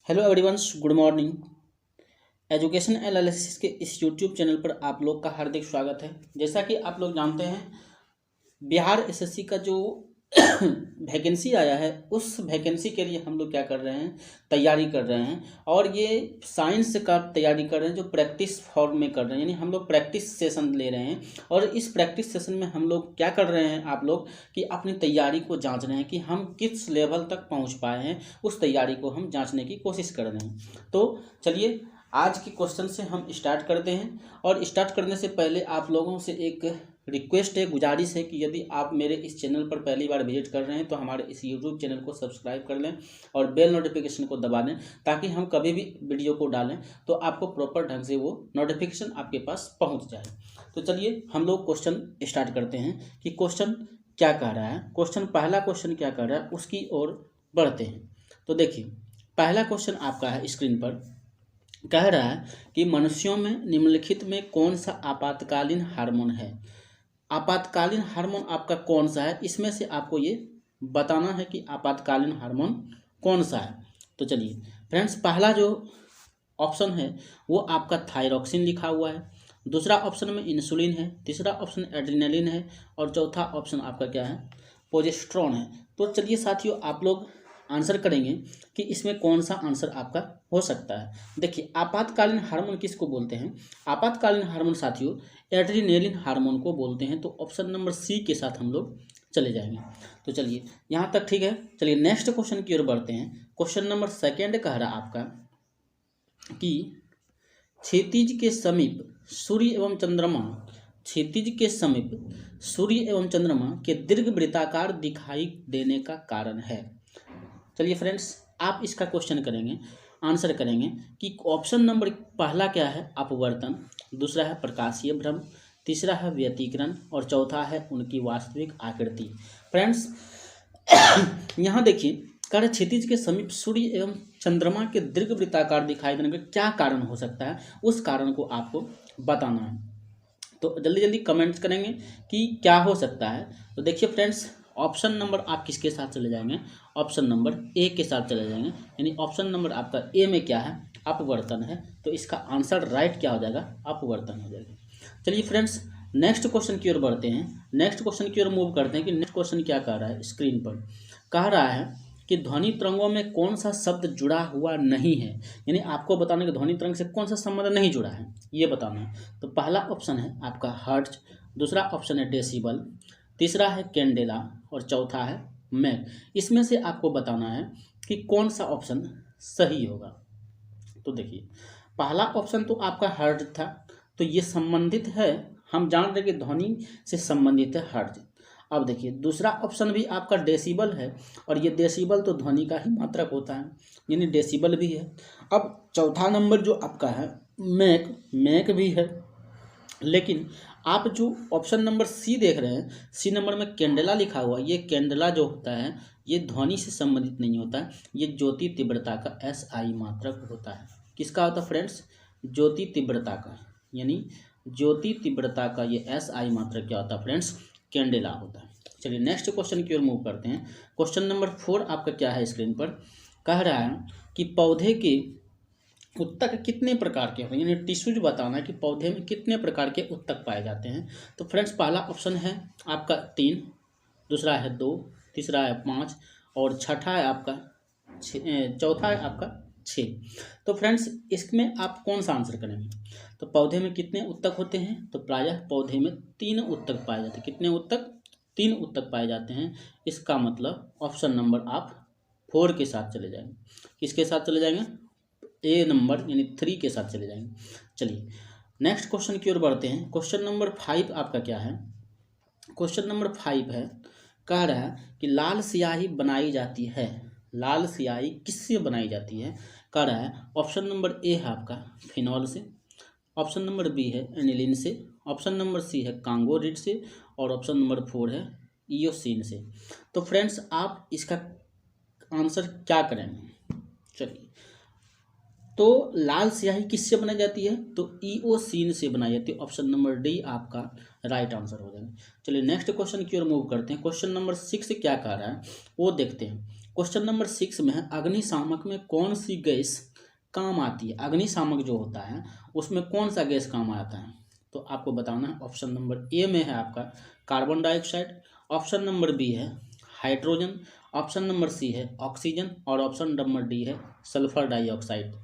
Hello everyone, good morning. Education analysis के इस YouTube channel पर आप लोग का हार्दिक स्वागत है। जैसा कि आप लोग जानते हैं, बिहार एसएससी का जो वैकेंसी आया है, उस वैकेंसी के लिए हम लोग क्या कर रहे हैं, तैयारी कर रहे हैं। और ये साइंस का तैयारी कर रहे हैं, जो प्रैक्टिस फॉर्म में कर रहे हैं, यानी हम लोग प्रैक्टिस सेशन ले रहे हैं। और इस प्रैक्टिस सेशन में हम लोग क्या कर रहे हैं, आप लोग कि अपनी तैयारी को जांच रहे हैं कि हम किस लेवल तक पहुंच पाए हैं। उस तैयारी को हम जांचने की कोशिश कर रहे हैं। तो चलिए आज के क्वेश्चन से हम स्टार्ट करते हैं। और स्टार्ट करने से पहले आप लोगों से एक रिक्वेस्ट है, गुजारिश है कि यदि आप मेरे इस चैनल पर पहली बार विजिट कर रहे हैं तो हमारे इस यूट्यूब चैनल को सब्सक्राइब कर लें और बेल नोटिफिकेशन को दबा दें, ताकि हम कभी भी वीडियो को डालें तो आपको प्रॉपर ढंग से वो नोटिफिकेशन आपके पास पहुंच जाए। तो चलिए हम लोग क्वेश्चन स्टार्ट करते हैं कि क्वेश्चन क्या कह रहा है। पहला क्वेश्चन क्या कह रहा है उसकी ओर बढ़ते हैं। तो देखिए, पहला क्वेश्चन आपका है स्क्रीन पर, कह रहा है कि मनुष्यों में निम्नलिखित में कौन सा आपातकालीन हार्मोन है। आपातकालीन हार्मोन आपका कौन सा है, इसमें से आपको ये बताना है कि आपातकालीन हार्मोन कौन सा है। तो चलिए फ्रेंड्स, पहला जो ऑप्शन है वो आपका थायरॉक्सिन लिखा हुआ है, दूसरा ऑप्शन में इंसुलिन है, तीसरा ऑप्शन एड्रेनलिन है और चौथा ऑप्शन आपका क्या है, प्रोजेस्टेरोन है। तो चलिए साथियों, आप लोग आंसर करेंगे कि इसमें कौन सा आंसर आपका हो सकता है। देखिए, आपातकालीन हार्मोन किसको बोलते हैं? आपातकालीन हार्मोन साथियों एड्रेनलिन हार्मोन को बोलते हैं। तो ऑप्शन नंबर सी के साथ हम लोग चले जाएंगे। तो चलिए यहाँ तक ठीक है। चलिए नेक्स्ट क्वेश्चन की ओर बढ़ते हैं। क्वेश्चन नंबर सेकेंड कह रहा आपका कि क्षितिज के समीप सूर्य एवं चंद्रमा क्षितिज के समीप सूर्य एवं चंद्रमा के दीर्घ वृत्ताकार दिखाई देने का कारण है। चलिए फ्रेंड्स, आप इसका क्वेश्चन करेंगे, आंसर करेंगे कि ऑप्शन नंबर पहला क्या है, अपवर्तन, दूसरा है प्रकाशीय भ्रम, तीसरा है व्यतिकरण और चौथा है उनकी वास्तविक आकृति। फ्रेंड्स यहाँ देखिए, कार्य क्षितिज के समीप सूर्य एवं चंद्रमा के दीर्घ वृत्ताकार दिखाई देने का क्या कारण हो सकता है, उस कारण को आपको बताना है। तो जल्दी जल्दी कमेंट्स करेंगे कि क्या हो सकता है। तो देखिए फ्रेंड्स, ऑप्शन नंबर आप किसके साथ चले जाएंगे, ऑप्शन नंबर ए के साथ चले जाएंगे। यानी ऑप्शन नंबर आपका ए में क्या है, अपवर्तन है। तो इसका आंसर राइट क्या हो जाएगा, अपवर्तन हो जाएगा। चलिए फ्रेंड्स, नेक्स्ट क्वेश्चन की ओर बढ़ते हैं। नेक्स्ट क्वेश्चन की ओर मूव करते हैं कि नेक्स्ट क्वेश्चन क्या कह रहा है स्क्रीन पर। कह रहा है कि ध्वनि तरंगों में कौन सा शब्द जुड़ा हुआ नहीं है। यानी आपको बताना है कि ध्वनि तरंग से कौन सा संबंध नहीं जुड़ा है, ये बताना है। तो पहला ऑप्शन है आपका हर्ट्ज, दूसरा ऑप्शन है डेसिबल, तीसरा है कैंडेला और चौथा है मैक। इसमें से आपको बताना है कि कौन सा ऑप्शन सही होगा। तो देखिए, पहला ऑप्शन तो आपका हर्ट्ज था, तो ये संबंधित है, हम जान रहे कि ध्वनि से संबंधित है हर्ट्ज। अब देखिए, दूसरा ऑप्शन भी आपका डेसिबल है, और ये डेसिबल तो ध्वनि का ही मात्रक होता है, यानी डेसिबल भी है। अब चौथा नंबर जो आपका है मैक, मैक भी है। लेकिन आप जो ऑप्शन नंबर सी देख रहे हैं, सी नंबर में कैंडेला लिखा हुआ, ये कैंडेला जो होता है ये ध्वनि से संबंधित नहीं होता है, ये ज्योति तीव्रता का एसआई मात्रक होता है। किसका होता है फ्रेंड्स, ज्योति तीव्रता का, यानी ज्योति तीव्रता का ये एसआई मात्रक क्या होता है फ्रेंड्स, कैंडेला होता है। चलिए नेक्स्ट क्वेश्चन की ओर मूव करते हैं। क्वेश्चन नंबर 4 आपका क्या है स्क्रीन पर, कह रहा है कि पौधे के उत्तक कितने प्रकार के होते हैं, यानी टिश्यूज बताना है कि पौधे में कितने प्रकार के उत्तक पाए जाते हैं। तो फ्रेंड्स, पहला ऑप्शन है आपका 3, दूसरा है 2, तीसरा है 5 और छठा है आपका चौथा है आपका 6। तो फ्रेंड्स, इसमें आप कौन सा आंसर करेंगे। तो पौधे में कितने उत्तक होते हैं, तो प्रायः पौधे में 3 उत्तक पाए जाते हैं। कितने उत्तक, 3 उत्तक पाए जाते हैं। इसका मतलब ऑप्शन नंबर आप 4 के साथ चले जाएंगे। किसके साथ चले जाएंगे, ए नंबर यानी 3 के साथ चले जाएंगे। चलिए नेक्स्ट क्वेश्चन की ओर बढ़ते हैं। क्वेश्चन नंबर 5 आपका क्या है, क्वेश्चन नंबर 5 है, कह रहा है कि लाल स्याही बनाई जाती है, लाल स्याही किससे बनाई जाती है। कह रहा है ऑप्शन नंबर ए है आपका फिनॉल से, ऑप्शन नंबर बी है एनिलीन से, ऑप्शन नंबर सी है कांगोरिड से और ऑप्शन नंबर 4 है इयोसिन से। तो फ्रेंड्स, आप इसका आंसर क्या करेंगे। चलिए, तो लाल स्याही किससे बनाई जाती है, तो इओसिन से बनाई जाती है। ऑप्शन नंबर डी आपका राइट आंसर हो जाएगा। चलिए नेक्स्ट क्वेश्चन की ओर मूव करते हैं। क्वेश्चन नंबर 6 क्या कह रहा है वो देखते हैं। क्वेश्चन नंबर 6 में है अग्निशामक में कौन सी गैस काम आती है। अग्निशामक जो होता है उसमें कौन सा गैस काम आता है, तो आपको बताना है। ऑप्शन नंबर ए में है आपका carbon dioxide, option number B है हाइड्रोजन, ऑप्शन नंबर सी है ऑक्सीजन और ऑप्शन नंबर डी है सल्फर डाइऑक्साइड।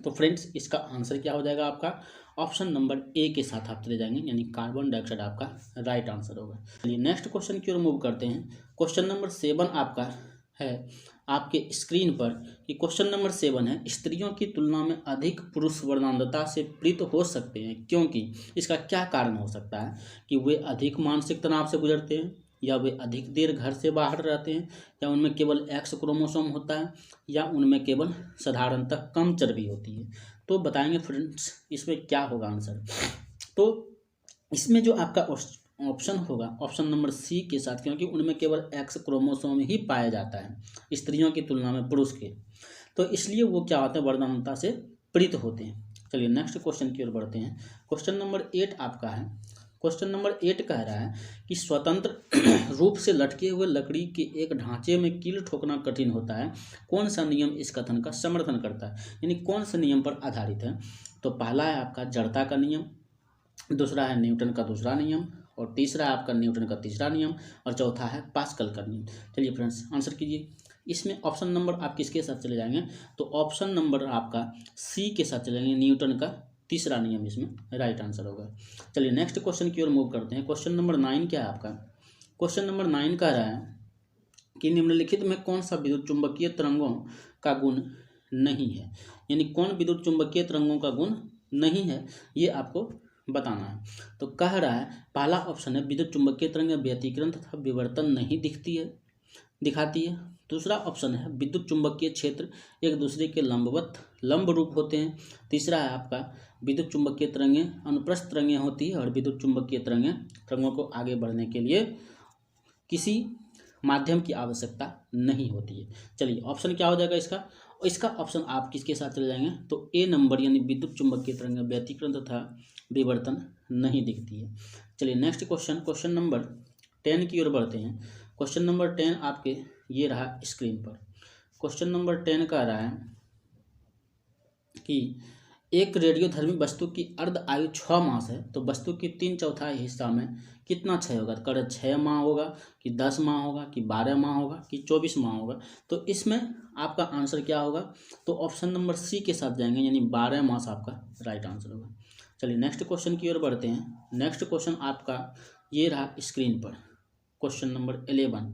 तो फ्रेंड्स इसका आंसर क्या हो जाएगा आपका ऑप्शन नंबर ए के साथ आप चले जाएंगे, यानी कार्बन डाइऑक्साइड आपका राइट आंसर होगा। चलिए नेक्स्ट क्वेश्चन की ओर मूव करते हैं। क्वेश्चन नंबर 7 आपका है आपके स्क्रीन पर कि क्वेश्चन नंबर 7 है स्त्रियों की तुलना में अधिक पुरुष वर्णांधता से पीड़ित हो सकते हैं क्योंकि इसका क्या कारण हो सकता है कि वे अधिक मानसिक तनाव से गुजरते हैं, या वे अधिक देर घर से बाहर रहते हैं, या उनमें केवल एक्स क्रोमोसोम होता है, या उनमें केवल साधारणतः कम चर्बी होती है। तो बताएंगे फ्रेंड्स इसमें क्या होगा आंसर। तो इसमें जो आपका ऑप्शन होगा ऑप्शन नंबर सी के साथ, क्योंकि उनमें केवल एक्स क्रोमोसोम ही पाया जाता है स्त्रियों की तुलना में पुरुष के, तो इसलिए वो क्या होते हैं वर्णांधता से पीड़ित होते हैं। चलिए नेक्स्ट क्वेश्चन की ओर बढ़ते हैं। क्वेश्चन नंबर 8 आपका है। क्वेश्चन नंबर 8 कह रहा है कि स्वतंत्र रूप से लटके हुए लकड़ी के एक ढांचे में कील ठोकना कठिन होता है, कौन सा नियम इस कथन का समर्थन करता है, यानी कौन से नियम पर आधारित है। तो पहला है आपका जड़ता का नियम, दूसरा है न्यूटन का दूसरा नियम, और तीसरा है आपका न्यूटन का तीसरा नियम, और चौथा है पास्कल का नियम। चलिए फ्रेंड्स आंसर कीजिए। इसमें ऑप्शन नंबर आप किसके साथ चले जाएंगे, तो ऑप्शन नंबर आपका सी के साथ चले जाएंगे, न्यूटन का तीसरा नियम इसमें राइट आंसर होगा। चलिए नेक्स्ट क्वेश्चन की ओर मूव करते हैं। क्वेश्चन नंबर 9 क्या है आपका। क्वेश्चन नंबर 9 कह रहा है कि निम्नलिखित में कौन सा विद्युत चुंबकीय तरंगों का गुण नहीं है, यानी कौन विद्युत चुंबकीय तरंगों का गुण नहीं है ये आपको बताना है। तो कह रहा है पहला ऑप्शन है विद्युत चुंबकीय तरंगें व्यतिकरण तथा विवर्तन नहीं दिखाती है। दूसरा ऑप्शन है विद्युत चुंबकीय क्षेत्र एक दूसरे के लंब रूप होते हैं। तीसरा है आपका विद्युत चुंबकीय तरंगें अनुप्रस्थ तरंगें होती है, और विद्युत चुंबकीय तरंगों को आगे बढ़ने के लिए किसी माध्यम की आवश्यकता नहीं होती है। चलिए ऑप्शन क्या हो जाएगा इसका ऑप्शन आप किसके साथ चले जाएंगे, तो ए नंबर, यानी विद्युत चुंबकीय तरंगें व्यतिकरण तथा विवर्तन नहीं दिखती है। चलिए नेक्स्ट क्वेश्चन नंबर 10 की ओर बढ़ते हैं। क्वेश्चन नंबर 10 आपके ये रहा स्क्रीन पर। क्वेश्चन नंबर 10 का रहा है कि एक रेडियोधर्मी वस्तु की अर्ध आयु 6 मास है, तो वस्तु की 3/4 हिस्सा में कितना क्षय होगा। कर 6 माह होगा कि 10 माह होगा कि 12 माह होगा कि 24 माह होगा। तो इसमें आपका आंसर क्या होगा, तो ऑप्शन नंबर सी के साथ जाएंगे, यानी 12 मास आपका राइट आंसर होगा। चलिए नेक्स्ट क्वेश्चन की ओर बढ़ते हैं। नेक्स्ट क्वेश्चन आपका ये रहा स्क्रीन पर, क्वेश्चन नंबर 11।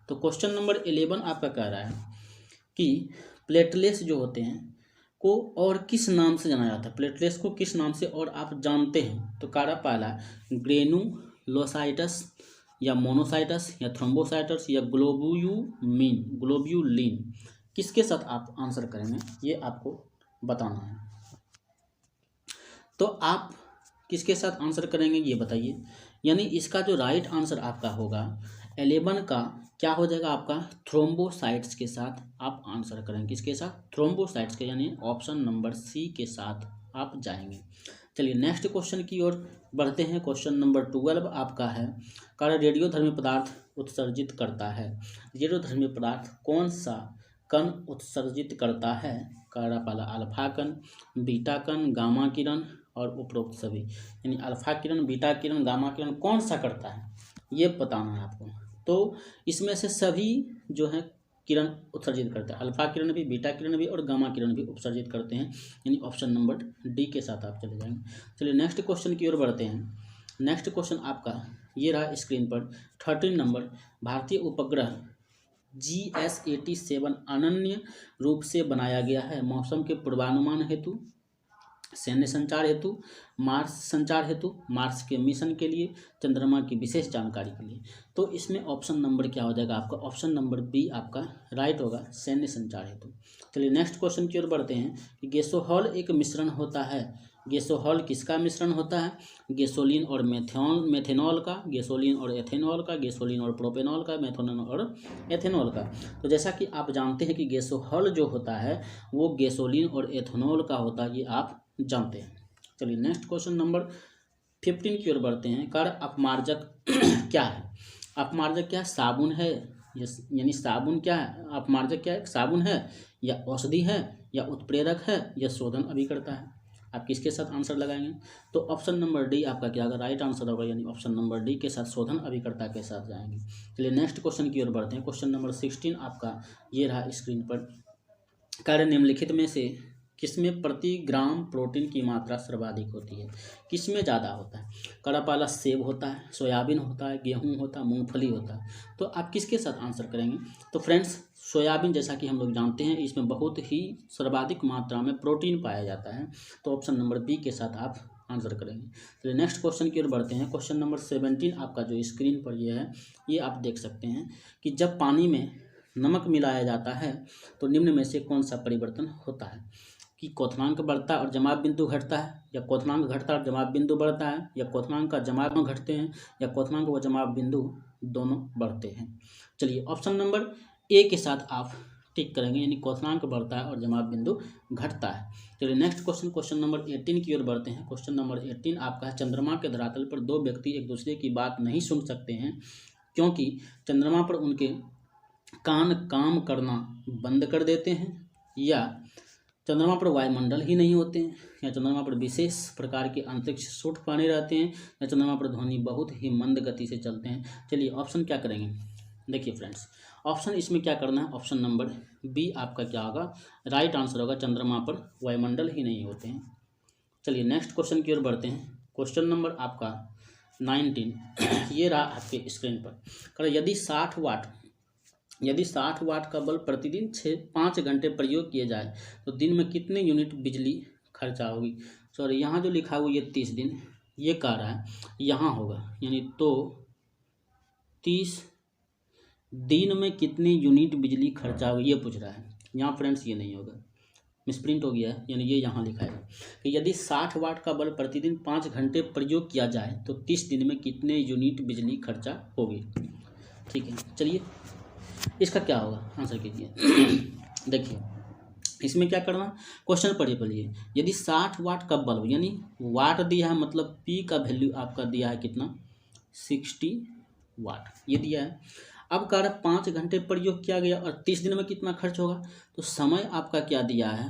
तो क्वेश्चन नंबर 11 आपका कह रहा है कि प्लेटलेट्स जो होते हैं को और किस नाम से जाना जाता है, प्लेटलेट्स को किस नाम से और आप जानते हैं। तो कह रहा पहला ग्रेनुलोसाइटस या मोनोसाइटस या थ्रोम्बोसाइटस या ग्लोब्यूलिन, किसके साथ आप आंसर करेंगे ये आपको बताना है। तो आप किसके साथ आंसर करेंगे ये बताइए, यानी इसका जो राइट आंसर आपका होगा 11 का क्या हो जाएगा आपका थ्रोम्बोसाइट्स के साथ आप आंसर करेंगे। किसके साथ, थ्रोम्बोसाइट्स के, यानी ऑप्शन नंबर सी के साथ आप जाएंगे। चलिए नेक्स्ट क्वेश्चन की ओर बढ़ते हैं। क्वेश्चन नंबर 12 आपका है कार्य रेडियोधर्मी पदार्थ उत्सर्जित करता है। रेडियोधर्मी पदार्थ कौन सा कण उत्सर्जित करता है। कार्य पहला अल्फा कण, बीटा कण, गामा किरण और उपरोक्त सभी, यानी अल्फा किरण, बीटा किरण, गामा किरण कौन सा करता है ये बताना है आपको। तो इसमें से सभी जो है किरण उत्सर्जित करते हैं, अल्फा किरण भी, बीटा किरण भी और गामा किरण भी उत्सर्जित करते हैं, यानी ऑप्शन नंबर डी के साथ आप चले जाएंगे। चलिए नेक्स्ट क्वेश्चन की ओर बढ़ते हैं। नेक्स्ट क्वेश्चन आपका ये रहा स्क्रीन पर 13 नंबर। भारतीय उपग्रह GS-87 अनन्य रूप से बनाया गया है मौसम के पूर्वानुमान हेतु, सैन्य संचार हेतु, मार्स संचार हेतु, मार्स के मिशन के लिए, चंद्रमा की विशेष जानकारी के लिए। तो इसमें ऑप्शन नंबर क्या हो जाएगा आपका, ऑप्शन नंबर बी आपका राइट होगा, सैन्य संचार हेतु। चलिए नेक्स्ट क्वेश्चन की ओर बढ़ते हैं कि गैसोहॉल एक मिश्रण होता है। गैसोहॉल किसका मिश्रण होता है, गैसोलीन और मेथेनॉल का, गैसोलीन और एथेनॉल का, गैसोलीन और प्रोपेनॉल का, मेथेनॉल और एथेनॉल का। तो जैसा कि आप जानते हैं कि गैसोहॉल जो होता है वो गैसोलीन और एथेनॉल का होता है, ये आप जानते हैं। चलिए नेक्स्ट क्वेश्चन नंबर 15 की ओर बढ़ते हैं। कार्य अपमार्जक क्या है। अपमार्जक क्या है, साबुन है, यानी साबुन क्या है, अपमार्जक क्या है, साबुन है या औषधि है या उत्प्रेरक है या शोधन अभिकर्ता है। आप किसके साथ आंसर लगाएंगे? तो ऑप्शन नंबर डी आपका क्या होगा, राइट आंसर होगा, यानी ऑप्शन नंबर डी के साथ शोधन अभिकर्ता के साथ जाएंगे। चलिए नेक्स्ट क्वेश्चन की ओर बढ़ते हैं। क्वेश्चन नंबर 16 आपका ये रहा स्क्रीन पर। कार्य निम्नलिखित में से किसमें प्रति ग्राम प्रोटीन की मात्रा सर्वाधिक होती है? किसमें ज़्यादा होता है? कड़ा सेब होता है, सोयाबीन होता है, गेहूं होता है, मूंगफली होता है। तो आप किसके साथ आंसर करेंगे? तो फ्रेंड्स सोयाबीन, जैसा कि हम लोग जानते हैं, इसमें बहुत ही सर्वाधिक मात्रा में प्रोटीन पाया जाता है। तो ऑप्शन नंबर बी के साथ आप आंसर करेंगे। चलिए नेक्स्ट क्वेश्चन की ओर बढ़ते हैं। क्वेश्चन नंबर 17 आपका जो स्क्रीन पर ये है, ये आप देख सकते हैं कि जब पानी में नमक मिलाया जाता है तो निम्न में से कौन सा परिवर्तन होता है? कि क्वथनांक बढ़ता है और जमाव बिंदु घटता है, या क्वथनांक घटता है और जमाव बिंदु बढ़ता है, या क्वथनांक का जमाव घटते हैं, या क्वथनांक व जमाव बिंदु दोनों बढ़ते हैं। चलिए ऑप्शन नंबर ए के साथ आप टिक करेंगे, यानी क्वथनांक बढ़ता है और जमाव बिंदु घटता है। चलिए नेक्स्ट क्वेश्चन, क्वेश्चन नंबर 18 की ओर बढ़ते हैं। क्वेश्चन नंबर 18 आपका है, चंद्रमा के धरातल पर दो व्यक्ति एक दूसरे की बात नहीं सुन सकते हैं क्योंकि चंद्रमा पर उनके कान काम करना बंद कर देते हैं, या चंद्रमा पर वायुमंडल ही नहीं होते हैं, या चंद्रमा पर विशेष प्रकार के अंतरिक्ष सूट पानी रहते हैं, या चंद्रमा पर ध्वनि बहुत ही मंद गति से चलते हैं। चलिए ऑप्शन क्या करेंगे? देखिए फ्रेंड्स, ऑप्शन इसमें क्या करना है, ऑप्शन नंबर बी आपका क्या होगा, राइट आंसर होगा, चंद्रमा पर वायुमंडल ही नहीं होते हैं। चलिए नेक्स्ट क्वेश्चन की ओर बढ़ते हैं। क्वेश्चन नंबर आपका 19 ये रहा आपके स्क्रीन पर। यदि 60 वाट का बल्ब प्रतिदिन 5 घंटे प्रयोग किए जाए तो दिन में कितने यूनिट बिजली खर्चा होगी? सॉरी, यहाँ जो लिखा हुआ ये 30 दिन ये कह रहा है, यहाँ होगा, यानी तो 30 दिन में कितने यूनिट बिजली खर्चा होगी ये पूछ रहा है। यहाँ फ्रेंड्स ये नहीं होगा, मिसप्रिंट हो गया है, यानी ये यहाँ लिखा है कि यदि 60 वाट का बल्ब प्रतिदिन 5 घंटे प्रयोग किया जाए तो 30 दिन में कितने यूनिट बिजली खर्चा होगी। ठीक है, चलिए इसका क्या होगा, आंसर कीजिए। देखिए इसमें क्या करना, क्वेश्चन पढ़िए। यदि 60 वाट का बल्ब, यानी वाट दिया है मतलब पी का वैल्यू आपका दिया है कितना, 60 वाट ये दिया है। अब कह रहा 5 घंटे प्रयोग किया गया और 30 दिन में कितना खर्च होगा, तो समय आपका क्या दिया है,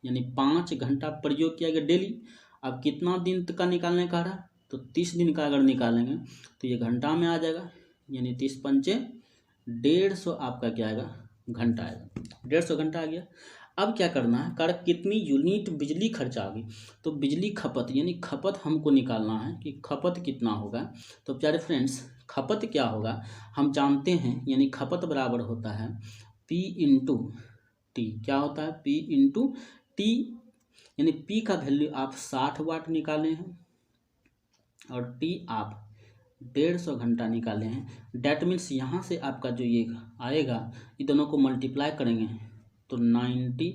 यानी 5 घंटा प्रयोग किया गया डेली। अब कितना दिन का निकालने कह रहा, तो 30 दिन का अगर निकालेंगे तो ये घंटा में आ जाएगा, यानी 30 पंचे 150 आपका क्या आएगा, घंटा आएगा, 150 घंटा आ गया। अब क्या करना है, कार कितनी यूनिट बिजली खर्चा होगी, तो बिजली खपत, यानी खपत हमको निकालना है कि खपत कितना होगा। तो प्यारे फ्रेंड्स खपत क्या होगा हम जानते हैं, यानी खपत बराबर होता है P इंटू टी। क्या होता है, P इंटू टी, यानी P का वैल्यू आप 60 वाट निकाले हैं और T आप 150 घंटा निकाले हैं। डैट मीन्स यहाँ से आपका जो ये आएगा, ये दोनों को मल्टीप्लाई करेंगे तो 90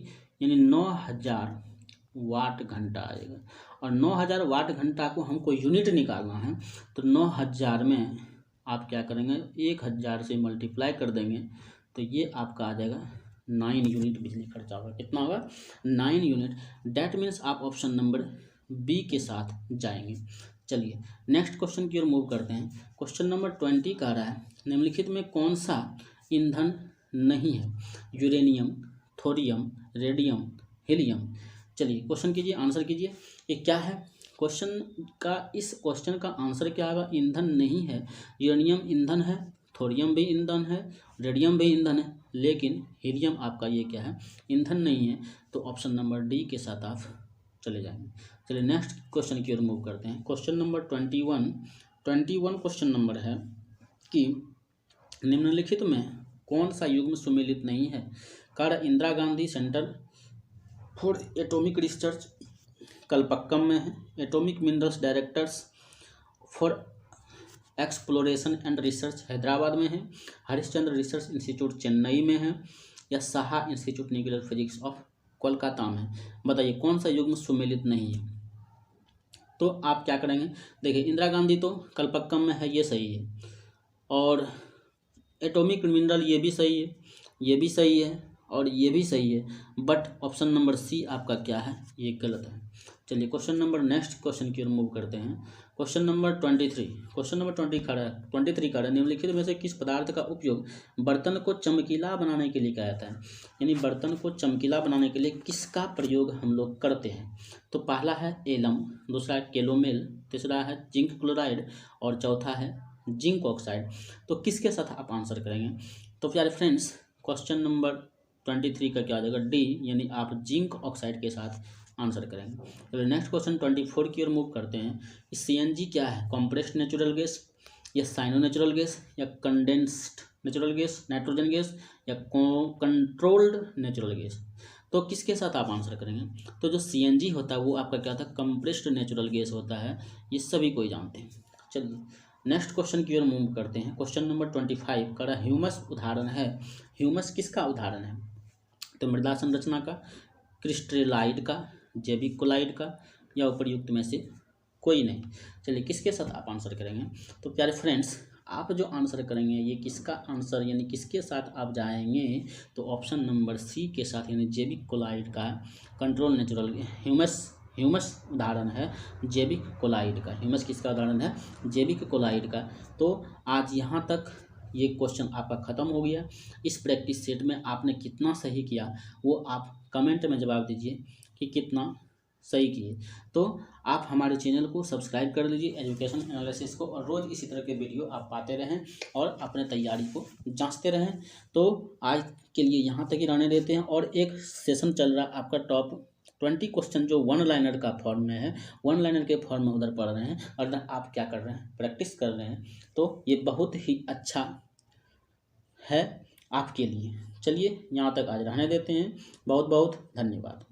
यानी 9000 वाट घंटा आएगा। और 9000 वाट घंटा को हमको यूनिट निकालना है, तो 9000 में आप क्या करेंगे, 1000 से मल्टीप्लाई कर देंगे तो ये आपका आ जाएगा 9 यूनिट बिजली खर्चा होगा। कितना होगा, 9 यूनिट। डैट मीन्स आप ऑप्शन नंबर बी के साथ जाएंगे। चलिए नेक्स्ट क्वेश्चन की ओर मूव करते हैं। क्वेश्चन नंबर 20 कह रहा है, निम्नलिखित में कौन सा ईंधन नहीं है, यूरेनियम, थोरियम, रेडियम, हीलियम। चलिए क्वेश्चन कीजिए, आंसर कीजिए, ये क्या है क्वेश्चन का, इस क्वेश्चन का आंसर क्या होगा, ईंधन नहीं है। यूरेनियम ईंधन है, थोरियम भी ईंधन है, रेडियम भी ईंधन है, लेकिन हीलियम आपका ये क्या है, ईंधन नहीं है। तो ऑप्शन नंबर डी के साथ आप चले जाएंगे। चलिए नेक्स्ट क्वेश्चन की ओर मूव करते हैं। क्वेश्चन नंबर 21 क्वेश्चन नंबर है कि निम्नलिखित में कौन सा युग्म सुमेलित नहीं है। कार्य Indira Gandhi centre for atomic research Kalpakkam में है, atomic minerals directors for exploration and research Hyderabad में है, हरिश्चंद्र रिसर्च इंस्टीट्यूट चेन्नई में है, या Saha institute nuclear physics of Kolkata में। बताइए कौन सा युग्म सुमेलित नहीं है। तो आप क्या करेंगे, देखिए इंदिरा गांधी तो कलपक्कम में है, ये सही है, और एटॉमिक मिनरल ये भी सही है, ये भी सही है, और ये भी सही है, बट ऑप्शन नंबर सी आपका क्या है, ये गलत है। चलिए क्वेश्चन नंबर नेक्स्ट क्वेश्चन की ओर मूव करते हैं। क्वेश्चन नंबर 23, क्वेश्चन नंबर 23 का निम्नलिखित में से किस पदार्थ का उपयोग बर्तन को चमकीला बनाने के लिए किया जाता है, यानी बर्तन को चमकीला बनाने के लिए किसका प्रयोग हम लोग करते हैं। तो पहला है एलम, दूसरा है कैलोमेल, तीसरा है जिंक क्लोराइड और चौथा है जिंक ऑक्साइड। तो किसके साथ आप आंसर करेंगे। तो प्यारे फ्रेंड्स क्वेश्चन नंबर 23 का क्या आ जाएगा, डी, यानी आप जिंक ऑक्साइड के साथ आंसर करेंगे। चलिए नेक्स्ट क्वेश्चन 24 की ओर मूव करते हैं। सीएनजी क्या है, कॉम्प्रेस्ड नेचुरल गैस या साइनो नेचुरल गैस या condensed natural gas, nitrogen gas या कंट्रोल्ड नेचुरल गैस। तो किसके साथ आप आंसर करेंगे। तो जो सीएनजी होता है वो आपका क्या होता है, कंप्रेस्ड नेचुरल गैस होता है, ये सभी कोई जानते हैं। चलिए नेक्स्ट क्वेश्चन की ओर मूव करते हैं। क्वेश्चन नंबर 25 का ह्यूमस उदाहरण है। ह्यूमस किसका उदाहरण है। तो मृदा संरचना का, क्रिस्टलाइड का, जैविक कोलाइड का या उपर्युक्त में से कोई नहीं। चलिए किसके साथ आप आंसर करेंगे। तो प्यारे फ्रेंड्स आप जो आंसर करेंगे ये किसका आंसर यानी किसके साथ आप जाएंगे, तो ऑप्शन नंबर सी के साथ, यानी जैविक कोलाइड का कंट्रोल नेचुरल ह्यूमस उदाहरण है जैविक कोलाइड का। ह्यूमस किसका उदाहरण है, जैविक कोलाइड का। तो आज यहाँ तक ये क्वेश्चन आपका ख़त्म हो गया। इस प्रैक्टिस सेट में आपने कितना सही किया वो आप कमेंट में जवाब दीजिए कि कितना सही किए। तो आप हमारे चैनल को सब्सक्राइब कर लीजिए एजुकेशन एनालिसिस को, और रोज़ इसी तरह के वीडियो आप पाते रहें और अपने तैयारी को जांचते रहें। तो आज के लिए यहाँ तक ही रहने देते हैं। और एक सेशन चल रहा है आपका टॉप 20 क्वेश्चन जो वन लाइनर का फॉर्म में है, वन लाइनर के फॉर्म में उधर पढ़ रहे हैं और आप क्या कर रहे हैं, प्रैक्टिस कर रहे हैं। तो ये बहुत ही अच्छा है आपके लिए। चलिए यहाँ तक आज रहने देते हैं। बहुत बहुत धन्यवाद।